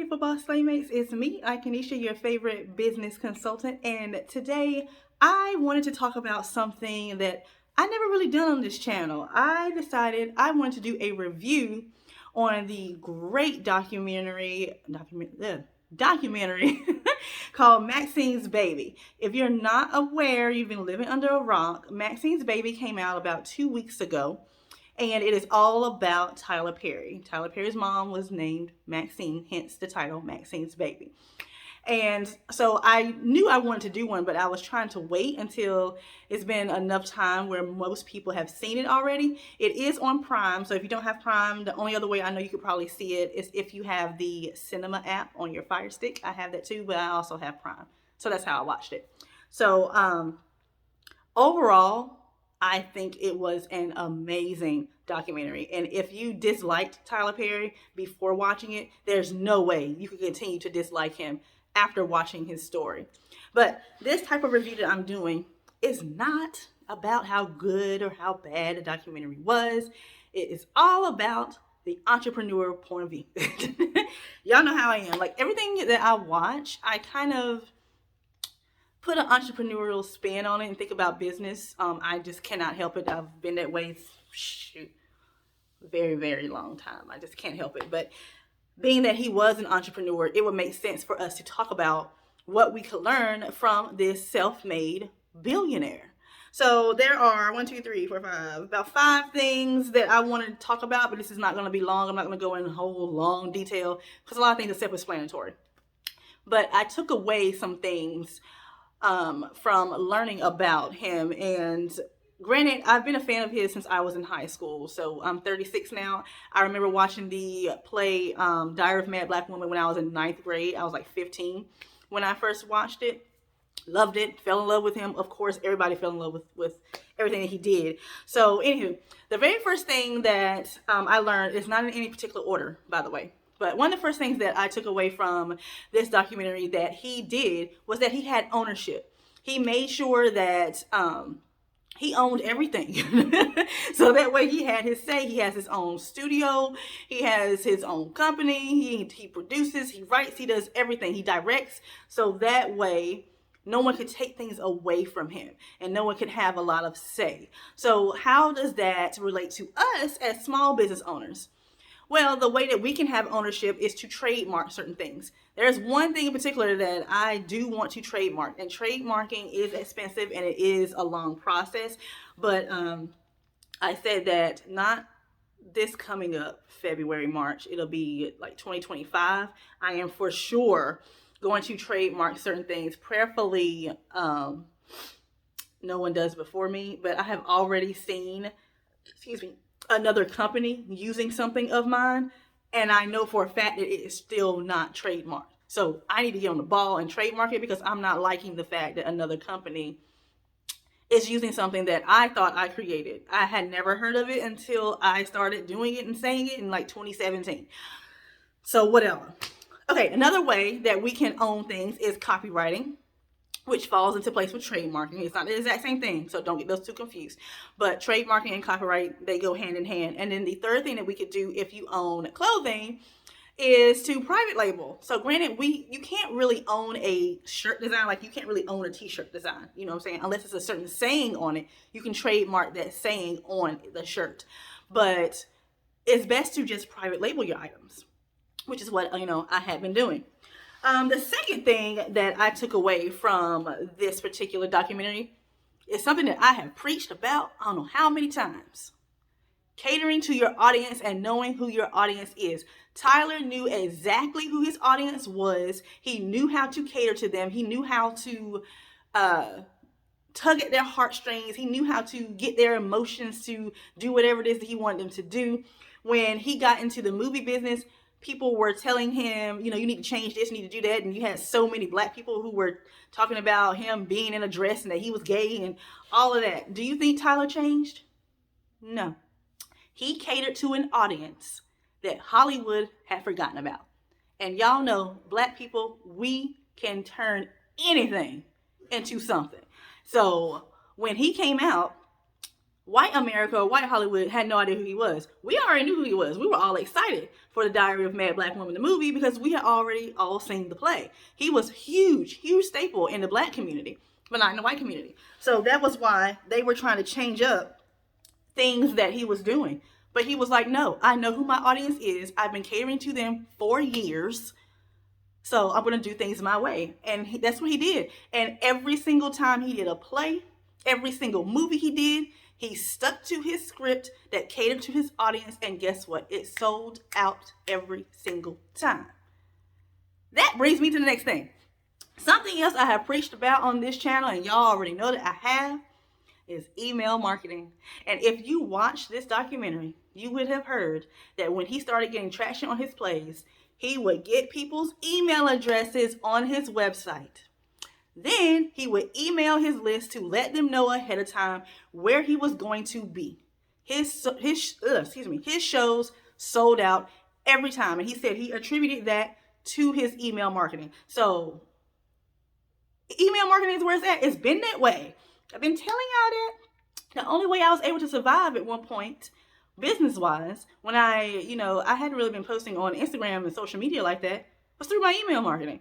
beautiful boss playmates. It's me, Ikenisha, your favorite business consultant. And today I wanted to talk about something that I never really done on this channel. I decided I wanted to do a review on the great documentary called Maxine's Baby. If you're not aware, you've been living under a rock. Maxine's Baby came out about 2 weeks ago. And it is all about Tyler Perry. Tyler Perry's mom was named Maxine, hence the title, Maxine's Baby. And so I knew I wanted to do one, but I was trying to wait until it's been enough time where most people have seen it already. It is on Prime, so if you don't have Prime, the only other way I know you could probably see it is if you have the Cinema app on your Fire Stick. I have that too, but I also have Prime. So that's how I watched it. So overall, I think it was an amazing documentary. And if you disliked Tyler Perry before watching it, there's no way you could continue to dislike him after watching his story. But this type of review that I'm doing is not about how good or how bad the documentary was. It is all about the entrepreneurial point of view. Y'all know how I am. Like everything that I watch, I kind of put an entrepreneurial spin on it and think about business. I just cannot help it. I've been that way, very, very long time. I just can't help it. But being that he was an entrepreneur, it would make sense for us to talk about what we could learn from this self-made billionaire. So there are about 5 things that I want to talk about, but this is not going to be long. I'm not going to go in whole long detail because a lot of things are self-explanatory. But I took away some things from learning about him. And granted, I've been a fan of his since I was in high school. So I'm 36 now. I remember watching the play Diary of a Mad Black Woman when I was in 9th grade. I was like 15 when I first watched it. Loved it. Fell in love with him. Of course, everybody fell in love with everything that he did. So anywho, the very first thing that I learned is not in any particular order, by the way. But one of the first things that I took away from this documentary that he did was that he had ownership. He made sure that he owned everything. So that way he had his say. He has his own studio. He has his own company. He produces, he writes, he does everything. He directs. So that way no one could take things away from him and no one could have a lot of say. So how does that relate to us as small business owners? Well, the way that we can have ownership is to trademark certain things. There's one thing in particular that I do want to trademark, and trademarking is expensive and it is a long process. But I said that not this coming up February, March, it'll be like 2025. I am for sure going to trademark certain things. Prayerfully, no one does before me, but I have already seen, another company using something of mine, and I know for a fact that it is still not trademarked. So I need to get on the ball and trademark it because I'm not liking the fact that another company is using something that I thought I created. I had never heard of it until I started doing it and saying it in like 2017. So whatever. Okay, another way that we can own things is copywriting, which falls into place with trademarking. It's not the exact same thing, so don't get those two confused. But trademarking and copyright, they go hand in hand. And then the third thing that we could do if you own clothing is to private label. So granted, you can't really own a shirt design, like you can't really own a t-shirt design, you know what I'm saying? Unless it's a certain saying on it, you can trademark that saying on the shirt. But it's best to just private label your items, which is what, I had been doing. The second thing that I took away from this particular documentary is something that I have preached about I don't know how many times. Catering to your audience and knowing who your audience is. Tyler knew exactly who his audience was. He knew how to cater to them. He knew how to tug at their heartstrings. He knew how to get their emotions to do whatever it is that he wanted them to do. When he got into the movie business, people were telling him, you need to change this, you need to do that. And you had so many Black people who were talking about him being in a dress and that he was gay and all of that. Do you think Tyler changed? No. He catered to an audience that Hollywood had forgotten about. And y'all know, Black people, we can turn anything into something. So when he came out white America or white Hollywood had no idea who he was. We already knew who he was. We were all excited for The Diary of a Mad Black Woman, the movie, because we had already all seen the play. He was huge staple in the black community, but not in the white community. So that was why they were trying to change up things that he was doing. But he was like, no, I know who my audience is. I've been catering to them for years. So I'm going to do things my way. And that's what he did. And every single time he did a play, every single movie he did, he stuck to his script that catered to his audience. And guess what? It sold out every single time. That brings me to the next thing. Something else I have preached about on this channel, and y'all already know that I have, is email marketing. And if you watch this documentary, you would have heard that when he started getting traction on his plays, he would get people's email addresses on his website. Then he would email his list to let them know ahead of time where he was going to be. His shows sold out every time. And he said he attributed that to his email marketing. So email marketing is where it's at. It's been that way. I've been telling y'all that. The only way I was able to survive at one point, business-wise, when I hadn't really been posting on Instagram and social media like that, was through my email marketing.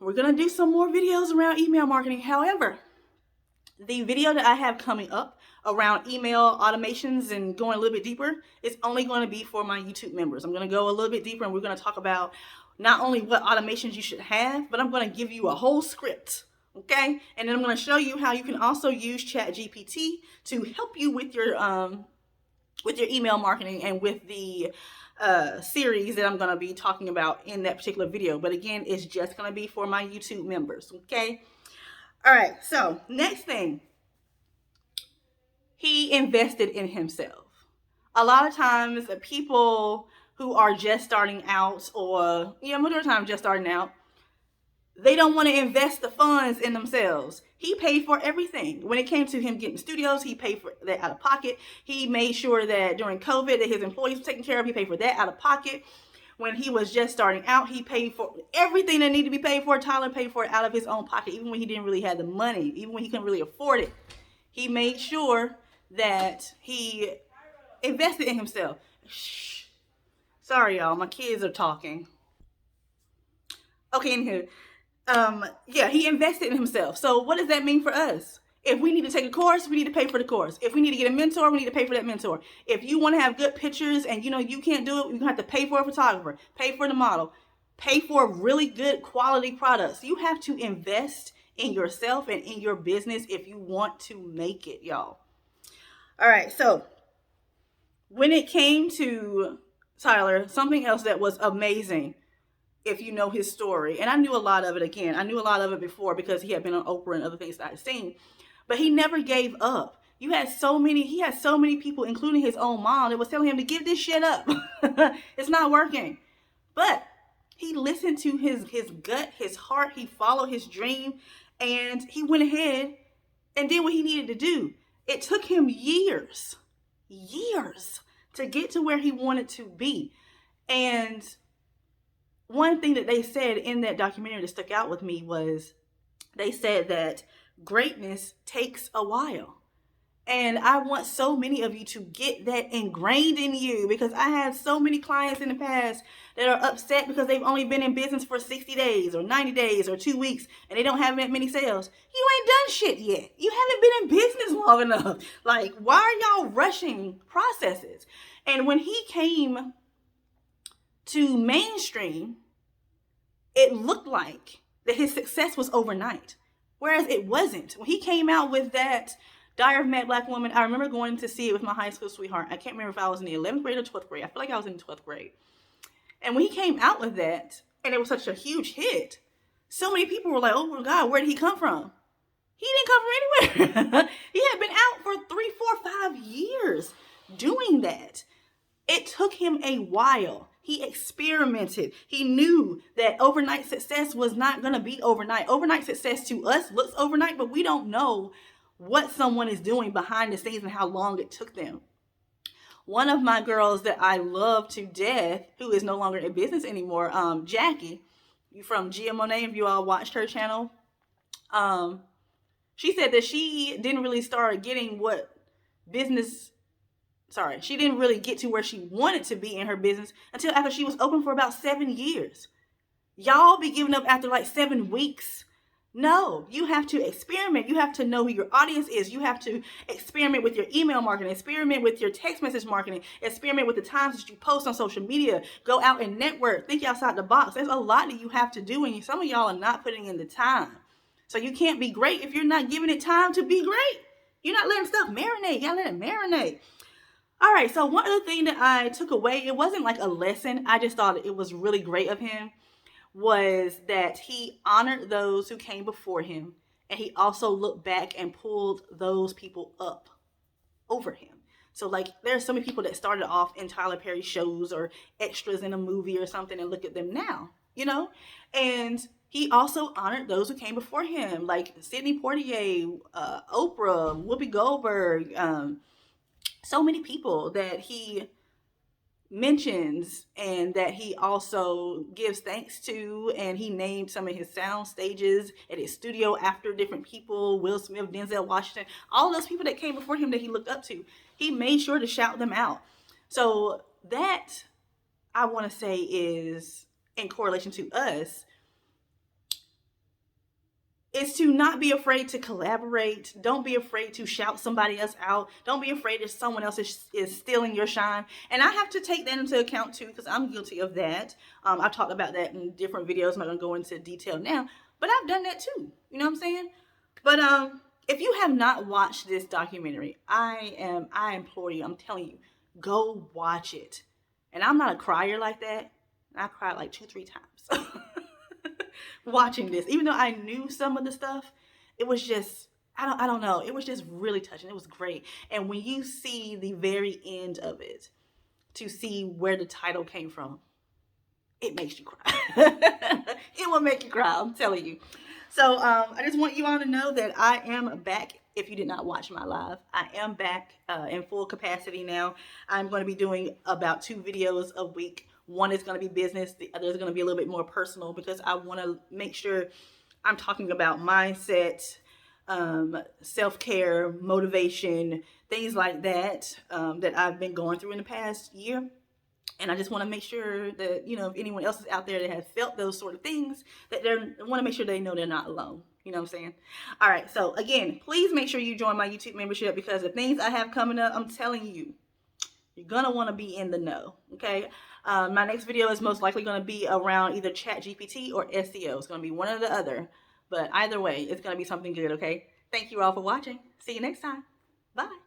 We're going to do some more videos around email marketing. However, the video that I have coming up around email automations and going a little bit deeper is only going to be for my YouTube members. I'm going to go a little bit deeper, and we're going to talk about not only what automations you should have, but I'm going to give you a whole script. Okay, and then I'm going to show you how you can also use ChatGPT to help you with your email marketing and with the series that I'm going to be talking about in that particular video. But again, it's just going to be for my YouTube members. Okay. All right. So next thing, he invested in himself. A lot of times, people who are just starting out, or majority of the time just starting out, they don't want to invest the funds in themselves. He paid for everything. When it came to him getting studios, he paid for that out of pocket. He made sure that during COVID that his employees were taken care of. He paid for that out of pocket. When he was just starting out, he paid for everything that needed to be paid for. Tyler paid for it out of his own pocket, even when he didn't really have the money, even when he couldn't really afford it. He made sure that he invested in himself. Shh. Sorry, y'all. My kids are talking. Okay, anywho. He invested in himself. So what does that mean for us? If we need to take a course, we need to pay for the course. If we need to get a mentor, we need to pay for that mentor. If you want to have good pictures and you can't do it, you're going to have to pay for a photographer, pay for the model, pay for really good quality products. You have to invest in yourself and in your business if you want to make it, y'all. All right. So when it came to Tyler, something else that was amazing, if you know his story, and I knew a lot of it again. I knew a lot of it before because he had been on Oprah and other things that I'd seen, but he never gave up. He had so many people, including his own mom, that was telling him to give this shit up. It's not working. But he listened to his gut, his heart. He followed his dream, and he went ahead and did what he needed to do. It took him years to get to where he wanted to be. And one thing that they said in that documentary that stuck out with me was they said that greatness takes a while. And I want so many of you to get that ingrained in you, because I had so many clients in the past that are upset because they've only been in business for 60 days or 90 days or 2 weeks and they don't have that many sales. You ain't done shit yet. You haven't been in business long enough. Like, why are y'all rushing processes? And when he came to mainstream, it looked like that his success was overnight, whereas it wasn't. When he came out with that Diary of a Mad Black Woman, I remember going to see it with my high school sweetheart. I can't remember if I was in the 11th grade or 12th grade. I feel like I was in the 12th grade. And when he came out with that, and it was such a huge hit, so many people were like, oh my God, where did he come from? He didn't come from anywhere. He had been out for 3, 4, 5 years doing that. It took him a while. He experimented. He knew that overnight success was not going to be overnight. Overnight success to us looks overnight, but we don't know what someone is doing behind the scenes and how long it took them. One of my girls that I love to death, who is no longer in business anymore, Jackie, from Gia Monet, if you all watched her channel, she said that she didn't really start getting what she didn't really get to where she wanted to be in her business until after she was open for about 7 years. Y'all be giving up after like 7 weeks. No, you have to experiment. You have to know who your audience is. You have to experiment with your email marketing, experiment with your text message marketing, experiment with the times that you post on social media. Go out and network. Think outside the box. There's a lot that you have to do, and some of y'all are not putting in the time. So you can't be great if you're not giving it time to be great. You're not letting stuff marinate. You gotta let it marinate. All right, so one other thing that I took away, it wasn't like a lesson. I just thought it was really great of him, was that he honored those who came before him, and he also looked back and pulled those people up over him. So like there's so many people that started off in Tyler Perry shows or extras in a movie or something, and look at them now, and he also honored those who came before him, like Sidney Poitier, Oprah, Whoopi Goldberg, so many people that he mentions and that he also gives thanks to, and he named some of his sound stages at his studio after different people: Will Smith, Denzel Washington, all of those people that came before him that he looked up to. He made sure to shout them out. So that, I want to say, is in correlation to us, is to not be afraid to collaborate. Don't be afraid to shout somebody else out. Don't be afraid if someone else is stealing your shine. And I have to take that into account too, because I'm guilty of that. I've talked about that in different videos. I'm not going to go into detail now, but I've done that too. You know what I'm saying? But if you have not watched this documentary, I implore you, I'm telling you, go watch it. And I'm not a crier like that. I cried like 2-3 times. Watching this, even though I knew some of the stuff, it was just, I don't know, it was just really touching. It was great. And when you see the very end of it, to see where the title came from, it makes you cry. It will make you cry, I'm telling you. So I just want you all to know that I am back. If you did not watch my live, I am back in full capacity now. I'm going to be doing about 2 videos a week. One is going to be business. The other is going to be a little bit more personal, because I want to make sure I'm talking about mindset, self-care, motivation, things like that, that I've been going through in the past year. And I just want to make sure that, if anyone else is out there that has felt those sort of things, that I want to make sure they know they're not alone. You know what I'm saying? All right. So again, please make sure you join my YouTube membership, because the things I have coming up, I'm telling you, you're going to want to be in the know. Okay. My next video is most likely going to be around either ChatGPT or SEO. It's going to be one or the other, but either way, it's going to be something good. Okay. Thank you all for watching. See you next time. Bye.